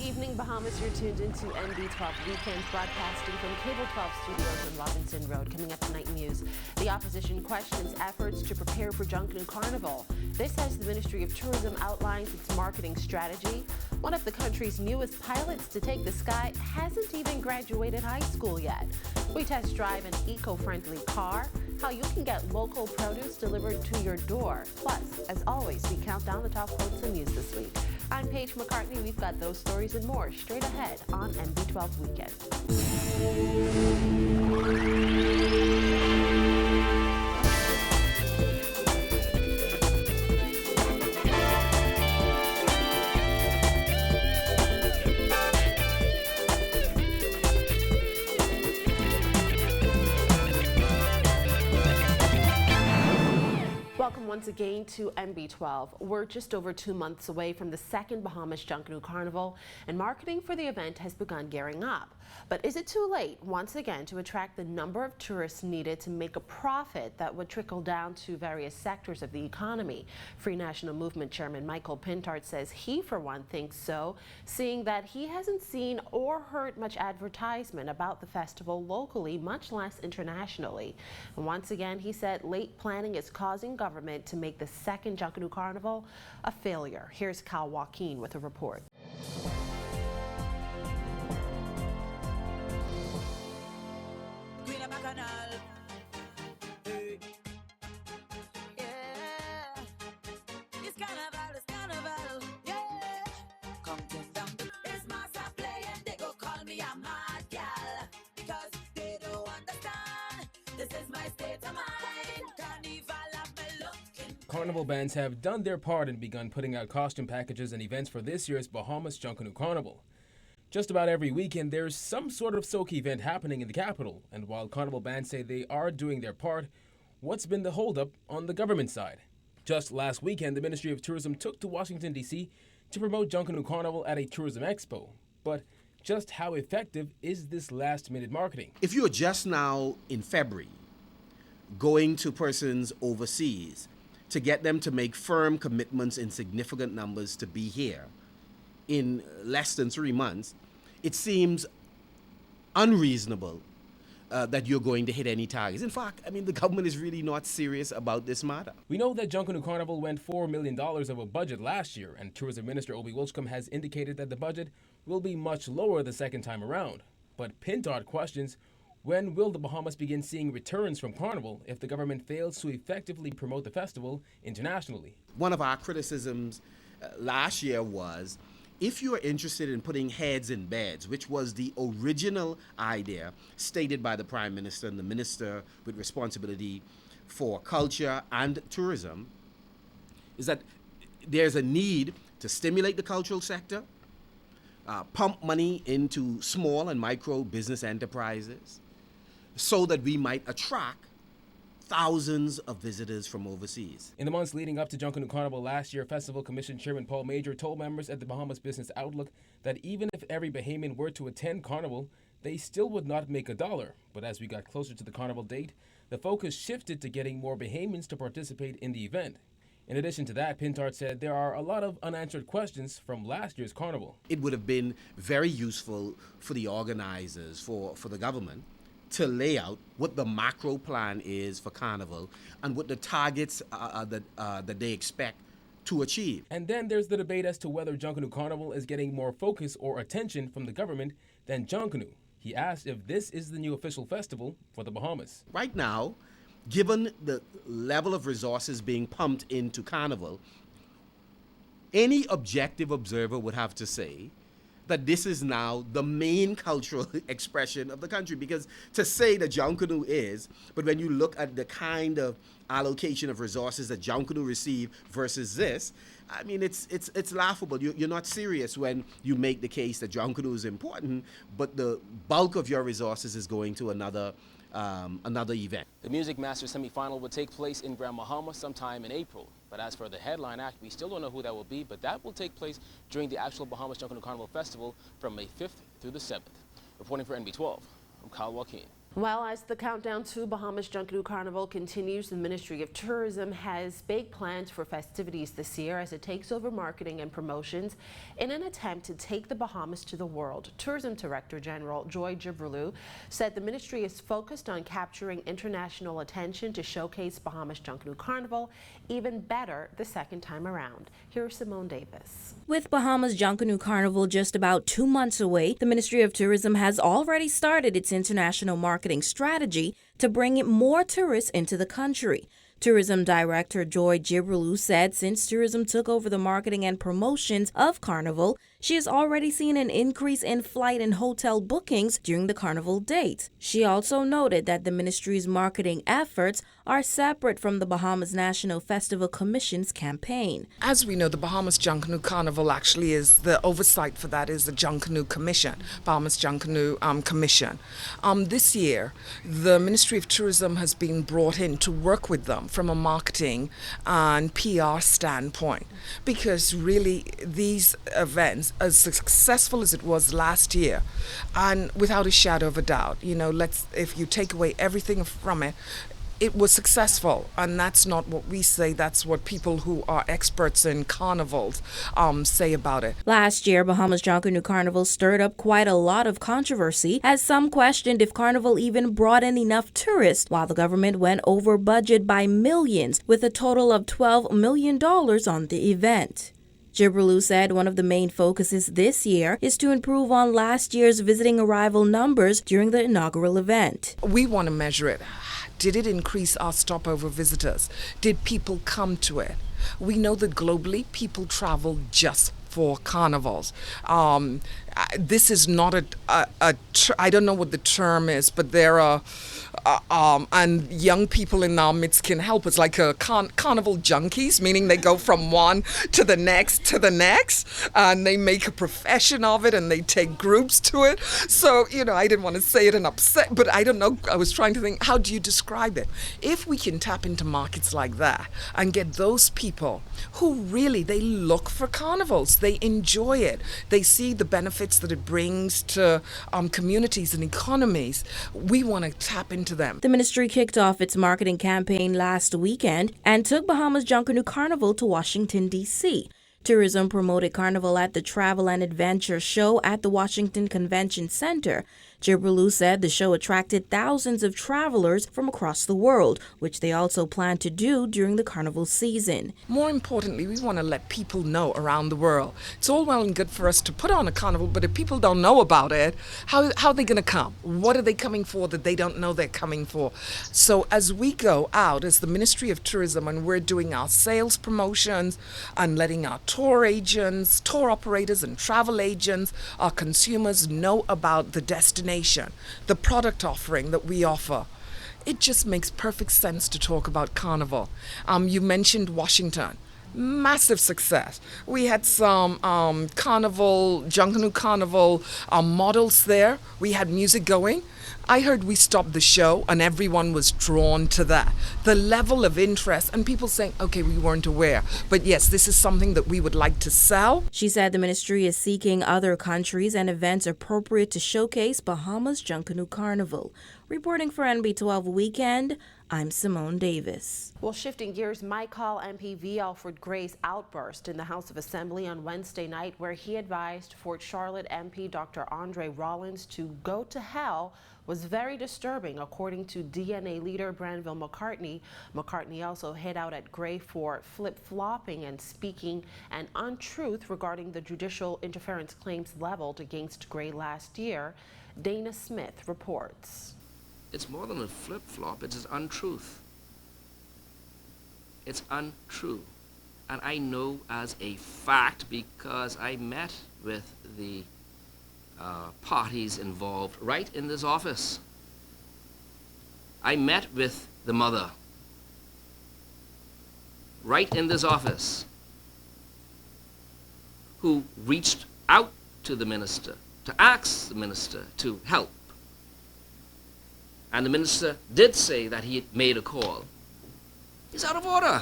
evening, Bahamas. You're tuned into NB12 Weekends, broadcasting from Cable 12 Studios on Robinson Road. Coming up tonight in news, the opposition questions efforts to prepare for Junkanoo Carnival. This as the Ministry of Tourism outlines its marketing strategy. One of the country's newest pilots to take the sky hasn't even graduated high school yet. We test drive an eco-friendly car, how you can get local produce delivered to your door. Plus, as always, we count down the top quotes and news this week. I'm Paige McCartney. We've got those stories and more straight ahead on NB12 Weekend. Welcome once again to NB12. We're just over 2 months away from the second Bahamas Junkanoo Carnival, and marketing for the event has begun gearing up. But is it too late once again to attract the number of tourists needed to make a profit that would trickle down to various sectors of the economy? Free National Movement Chairman Michael Pintard says he, for one, thinks so, seeing that he hasn't seen or heard much advertisement about the festival locally, much less internationally. And once again, he said late planning is causing government to make the second Junkanoo Carnival a failure. Here's Cal Joaquin with a report. Carnival bands have done their part and begun putting out costume packages and events for this year's Bahamas Junkanoo Carnival. Just about every weekend, there's some sort of soak event happening in the capital, and while Carnival bands say they are doing their part, what's been the holdup on the government side? Just last weekend, the Ministry of Tourism took to Washington, D.C. to promote Junkanoo Carnival at a tourism expo. But just how effective is this last-minute marketing? If you are just now in February going to persons overseas to get them to make firm commitments in significant numbers to be here in less than 3 months, it seems unreasonable that you're going to hit any targets. In fact, I mean, the government is really not serious about this matter. We know that Junkanoo Carnival went $4 million of a budget last year, and Tourism Minister Obi Wilchcombe has indicated that the budget will be much lower the second time around. But Pintard questions, when will the Bahamas begin seeing returns from Carnival if the government fails to effectively promote the festival internationally? One of our criticisms last year was, if you are interested in putting heads in beds, which was the original idea stated by the Prime Minister and the Minister with responsibility for culture and tourism, is that there's a need to stimulate the cultural sector, pump money into small and micro business enterprises, so that we might attract thousands of visitors from overseas. In the months leading up to Junkanoo Carnival last year, Festival Commission Chairman Paul Major told members at the Bahamas Business Outlook that even if every Bahamian were to attend Carnival, they still would not make a dollar. But as we got closer to the Carnival date, the focus shifted to getting more Bahamians to participate in the event. In addition to that, Pintard said there are a lot of unanswered questions from last year's Carnival. It would have been very useful for the organizers, for the government, to lay out what the macro plan is for Carnival and what the targets that they expect to achieve. And then there's the debate as to whether Junkanoo Carnival is getting more focus or attention from the government than Junkanoo. He asked if this is the new official festival for the Bahamas. Right now, given the level of resources being pumped into Carnival, any objective observer would have to say that this is now the main cultural expression of the country. Because to say that Junkanoo is, but when you look at the kind of allocation of resources that Junkanoo receive versus this, I mean, it's laughable. You're not serious when you make the case that Junkanoo is important, but the bulk of your resources is going to another event. The Music Masters semifinal will take place in Grand Bahama sometime in April. But as for the headline act, we still don't know who that will be, but that will take place during the actual Bahamas Junkanoo Carnival Festival from May 5th through the 7th. Reporting for NB12, I'm Kyle Joaquin. Well, as the countdown to Bahamas Junkanoo Carnival continues, the Ministry of Tourism has big plans for festivities this year as it takes over marketing and promotions in an attempt to take the Bahamas to the world. Tourism Director General Joy Jibrillou said the ministry is focused on capturing international attention to showcase Bahamas Junkanoo Carnival even better the second time around. Here's Simone Davis. With Bahamas Junkanoo Carnival just about 2 months away, the Ministry of Tourism has already started its international marketing strategy to bring more tourists into the country. Tourism Director Joy Jibrillou said since tourism took over the marketing and promotions of Carnival, she has already seen an increase in flight and hotel bookings during the Carnival date. She also noted that the ministry's marketing efforts are separate from the Bahamas National Festival Commission's campaign. As we know, the Bahamas Junkanoo Carnival actually is the oversight for that is the Junkanoo Commission, Bahamas Junkanoo Commission. This year, the Ministry of Tourism has been brought in to work with them from a marketing and PR standpoint, because really these events, as successful as it was last year, and without a shadow of a doubt, if you take away everything from it, it was successful, and that's not what we say, that's what people who are experts in carnivals say about it. Last year, Bahamas Junkanoo Carnival stirred up quite a lot of controversy as some questioned if Carnival even brought in enough tourists, while the government went over budget by millions with a total of $12 million on the event. Jibrillou said one of the main focuses this year is to improve on last year's visiting arrival numbers during the inaugural event. We want to measure it. Did it increase our stopover visitors? Did people come to it? We know that globally people travel just for carnivals. This is not I don't know what the term is, but there are, and young people in our midst can help. It's like a carnival junkies, meaning they go from one to the next, and they make a profession of it and they take groups to it. So, I didn't want to say it and upset, but I don't know. I was trying to think, how do you describe it? If we can tap into markets like that and get those people who really, they look for carnivals, they enjoy it, they see the benefits that it brings to communities and economies, we want to tap into them. The ministry kicked off its marketing campaign last weekend and took Bahamas Junkanoo Carnival to Washington, D.C. Tourism promoted Carnival at the Travel and Adventure Show at the Washington Convention Center. Jibrillou said the show attracted thousands of travelers from across the world, which they also plan to do during the Carnival season. More importantly, we want to let people know around the world. It's all well and good for us to put on a carnival, but if people don't know about it, how are they going to come? What are they coming for that they don't know they're coming for? So as we go out as the Ministry of Tourism and we're doing our sales promotions and letting our tour agents, tour operators and travel agents, our consumers know about the destination, the product offering that we offer. It just makes perfect sense to talk about Carnival. You mentioned Washington. Massive success. We had some Junkanoo Carnival models there. We had music going. I heard we stopped the show and everyone was drawn to that. The level of interest and people saying, okay, we weren't aware. But yes, this is something that we would like to sell. She said the ministry is seeking other countries and events appropriate to showcase Bahamas Junkanoo Carnival. Reporting for NB12 Weekend, I'm Simone Davis. Well, shifting gears, Mike Hall MP V. Alfred Gray's outburst in the House of Assembly on Wednesday night, where he advised Fort Charlotte MP Dr. Andre Rollins to go to hell, was very disturbing, according to DNA leader Branville McCartney. McCartney also hit out at Gray for flip-flopping and speaking an untruth regarding the judicial interference claims leveled against Gray last year. Dana Smith reports. It's more than a flip-flop, it's an untruth. It's untrue. And I know as a fact because I met with the parties involved right in this office. I met with the mother right in this office who reached out to the minister to ask the minister to help. And the minister did say that he had made a call. He's out of order.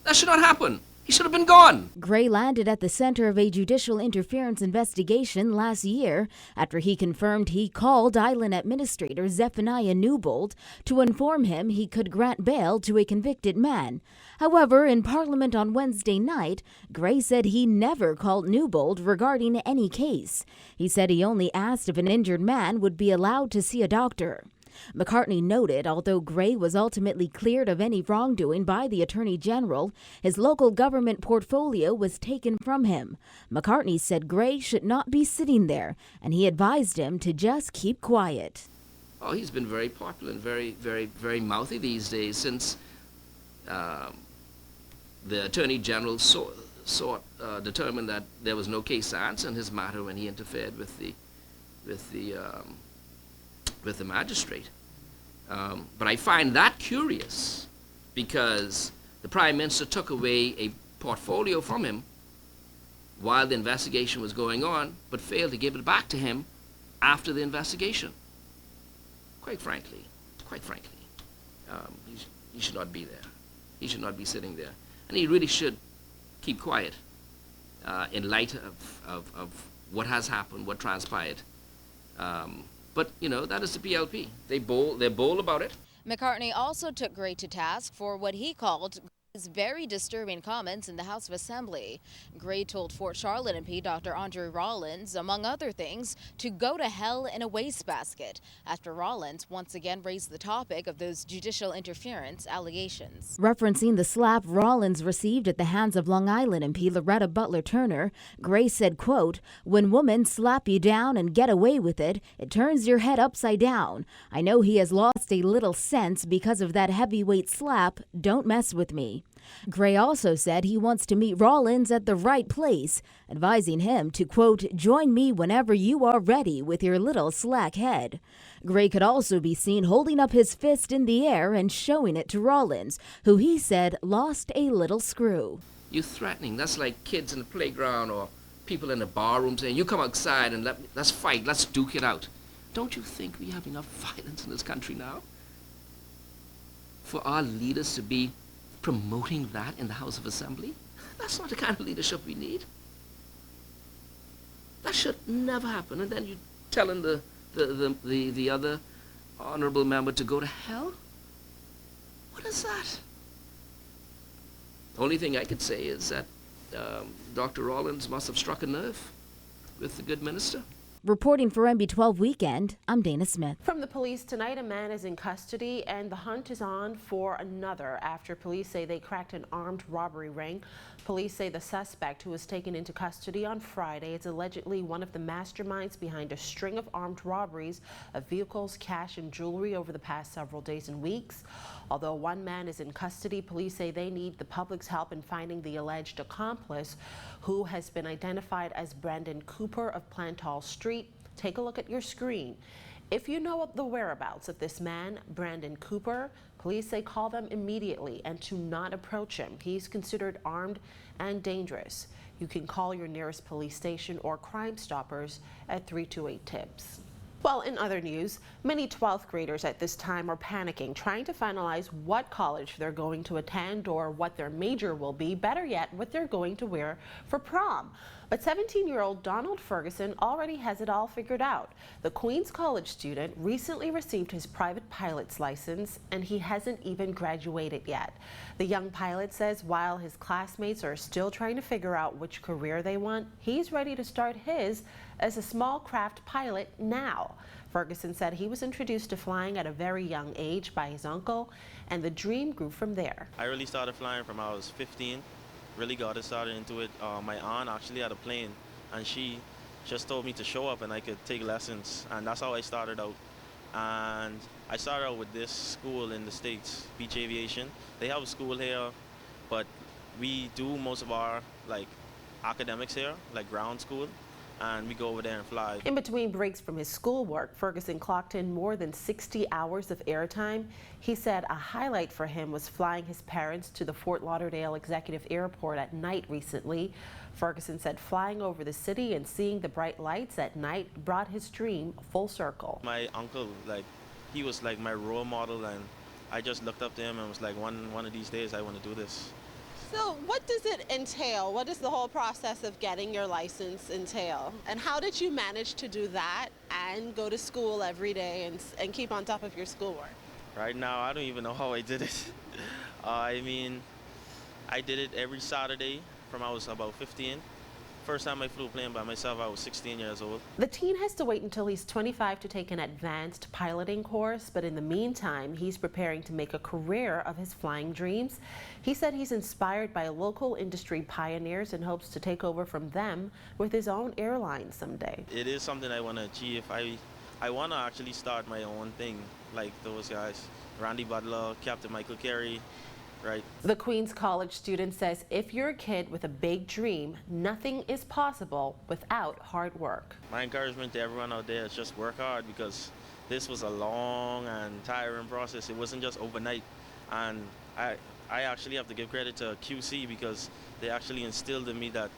That should not happen. He should have been gone. Gray landed at the center of a judicial interference investigation last year after he confirmed he called Island Administrator Zephaniah Newbold to inform him he could grant bail to a convicted man. However, in Parliament on Wednesday night, Gray said he never called Newbold regarding any case. He said he only asked if an injured man would be allowed to see a doctor. McCartney noted although Gray was ultimately cleared of any wrongdoing by the Attorney General, his local government portfolio was taken from him. McCartney said Gray should not be sitting there, and he advised him to just keep quiet. Oh, he's been very popular and very mouthy these days since the Attorney General determined that there was no case answer in his matter when he interfered with the magistrate. But I find that curious because the Prime Minister took away a portfolio from him while the investigation was going on, but failed to give it back to him after the investigation. Quite frankly, he should not be there. He should not be sitting there. And he really should keep quiet in light of what has happened, what transpired. But, you know, that is the PLP. They're bold about it. McCartney also took Gray to task for what he called his very disturbing comments in the House of Assembly. Gray told Fort Charlotte MP Dr. Andre Rollins, among other things, to go to hell in a wastebasket after Rollins once again raised the topic of those judicial interference allegations. Referencing the slap Rollins received at the hands of Long Island MP Loretta Butler Turner, Gray said, quote, "When women slap you down and get away with it, it turns your head upside down. I know he has lost a little sense because of that heavyweight slap. Don't mess with me." Gray also said he wants to meet Rollins at the right place, advising him to, quote, "Join me whenever you are ready with your little slack head." Gray could also be seen holding up his fist in the air and showing it to Rollins, who he said lost a little screw. You threatening, that's like kids in the playground or people in the bar room saying, you come outside and let's fight, let's duke it out. Don't you think we have enough violence in this country now for our leaders to be promoting that in the House of Assembly? That's not the kind of leadership we need. That should never happen. And then you telling the other honorable member to go to hell? What is that? The only thing I could say is that Dr. Rollins must have struck a nerve with the good minister. Reporting for MB12 Weekend, I'm Dana Smith. From the police tonight, a man is in custody and the hunt is on for another after police say they cracked an armed robbery ring. Police say the suspect, who was taken into custody on Friday, is allegedly one of the masterminds behind a string of armed robberies of vehicles, cash, and jewelry over the past several days and weeks. Although one man is in custody, police say they need the public's help in finding the alleged accomplice, who has been identified as Brandon Cooper of Plantal Street. Take a look at your screen. If you know the whereabouts of this man, Brandon Cooper, police say call them immediately and to not approach him. He's considered armed and dangerous. You can call your nearest police station or Crime Stoppers at 328-TIPS. Well, in other news, many 12th graders at this time are panicking, trying to finalize what college they're going to attend or what their major will be, better yet, what they're going to wear for prom. But 17-year-old Donald Ferguson already has it all figured out. The Queens College student recently received his private pilot's license, and he hasn't even graduated yet. The young pilot says while his classmates are still trying to figure out which career they want, he's ready to start his as a small craft pilot now. Ferguson said he was introduced to flying at a very young age by his uncle, and the dream grew from there. I really started flying from I was 15. Really got started into it. My aunt actually had a plane, and she just told me to show up and I could take lessons, and that's how I started out. And I started out with this school in the States, Beach Aviation. They have a school here, but we do most of our academics here, like ground school, and we go over there and fly. In between breaks from his schoolwork, Ferguson clocked in more than 60 hours of airtime. He said a highlight for him was flying his parents to the Fort Lauderdale Executive Airport at night recently. Ferguson said flying over the city and seeing the bright lights at night brought his dream full circle. My uncle, he was like my role model, and I just looked up to him and was like, one of these days I want to do this. So what does it entail? What does the whole process of getting your license entail? And how did you manage to do that and go to school every day and keep on top of your schoolwork? Right now, I don't even know how I did it. I mean, I did it every Saturday from I was about 15. First time I flew a plane by myself, I was 16 years old. The teen has to wait until he's 25 to take an advanced piloting course, but in the meantime, he's preparing to make a career of his flying dreams. He said he's inspired by local industry pioneers and hopes to take over from them with his own airline someday. It is something I want to achieve. I want to actually start my own thing, like those guys, Randy Butler, Captain Michael Carey. Right. The Queens College student says if you're a kid with a big dream, nothing is possible without hard work. My encouragement to everyone out there is just work hard, because this was a long and tiring process. It wasn't just overnight. And I actually have to give credit to QC, because they actually instilled in me that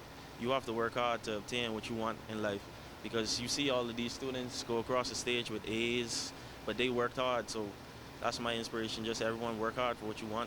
you have to work hard to obtain what you want in life. Because you see all of these students go across the stage with A's, but they worked hard. So that's my inspiration, just everyone work hard for what you want.